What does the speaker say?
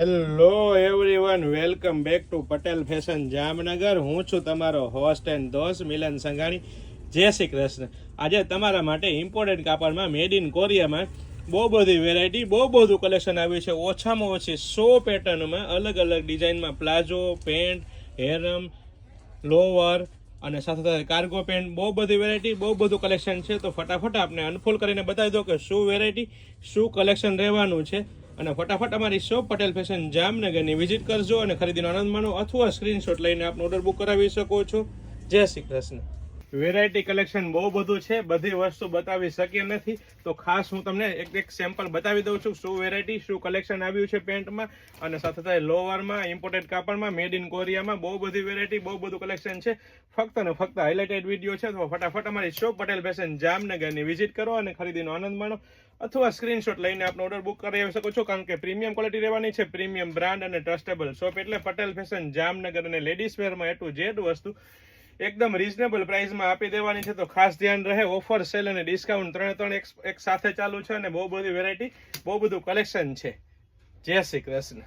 Hello everyone, welcome back to Patel fashion Jamnagar. હું છું તમારો હોસ્ટ એન્ડ દોસ્ત મિલન સંઘાણી. જય શ્રી કૃષ્ણ. આજે તમારા માટે ઇમ્પોર્ટન્ટ કાપડમાં મેડ ઇન કોરિયામાં બહુ બધી વેરાયટી, બહુ બધું કલેક્શન આવ્યું છે. ઓછામાં ઓછી 100 પેટર્નમાં, અલગ અલગ ડિઝાઇનમાં પ્લાઝો, પેન્ટ, હેરમ, લોવર અને સાથે સાથે કાર્ગો પેન્ટ, બહુ બધી વેરાયટી, બહુ બધું કલેક્શન છે. તો ફટાફટ આપણે અનફોલ્ડ કરીને બતાવી દો કે શું વેરાયટી, શું કલેક્શન રહેવાનું છે. અને ફટાફટ અમારી શોપ પટેલ ફેશન જામનગરની વિઝિટ કરજો અને ખરીદીનો આનંદ માણો, અથવા સ્ક્રીનશોટ લઈને આપનો ઓર્ડર બુક કરાવી શકો છો. જય શ્રી કૃષ્ણ. વેરાયટી કલેક્શન બહુ બધું છે, બધી વસ્તુ બતાવી શક્ય નથી, તો ખાસ હું તમને એક સેમ્પલ બતાવી દઉં છું શું વેરાયટી, શું કલેક્શન આવ્યું છે પેન્ટમાં અને સાથે સાથે લોવરમાં, ઇમ્પોર્ટેડ કાપડમાં, મેડ ઇન કોરિયામાં. બહુ બધી વેરાયટી, બહુ બધું કલેક્શન છે. ફક્ત ને ફક્ત હાઇલાઇટેડ વિડીયો છે, તો ફટાફટ અમારી શોપ પટેલ ફેશન જામનગરની વિઝિટ કરો અને ખરીદીનો આનંદ માણો, અથવા સ્ક્રીનશોટ લઈને આપનો ઓર્ડર બુક કરાવી શકો છો. કારણ કે પ્રીમિયમ ક્વોલિટી રહેવાની છે, પ્રીમિયમ બ્રાન્ડ અને ટ્રસ્ટેબલ શોપ એટલે પટેલ ફેશન જામનગર. અને લેડીઝ વેરમાં એ ટુ ઝેડ વસ્તુ એકદમ રીઝનેબલ પ્રાઇસમાં આપી દેવાની છે. તો ખાસ ધ્યાન રહે, ઓફર, સેલ અને ડિસ્કાઉન્ટ ત્રણ એક સાથે ચાલુ છે અને બહુ બધી વેરાયટી, બહુ બધું કલેક્શન છે. જય શ્રી કૃષ્ણ.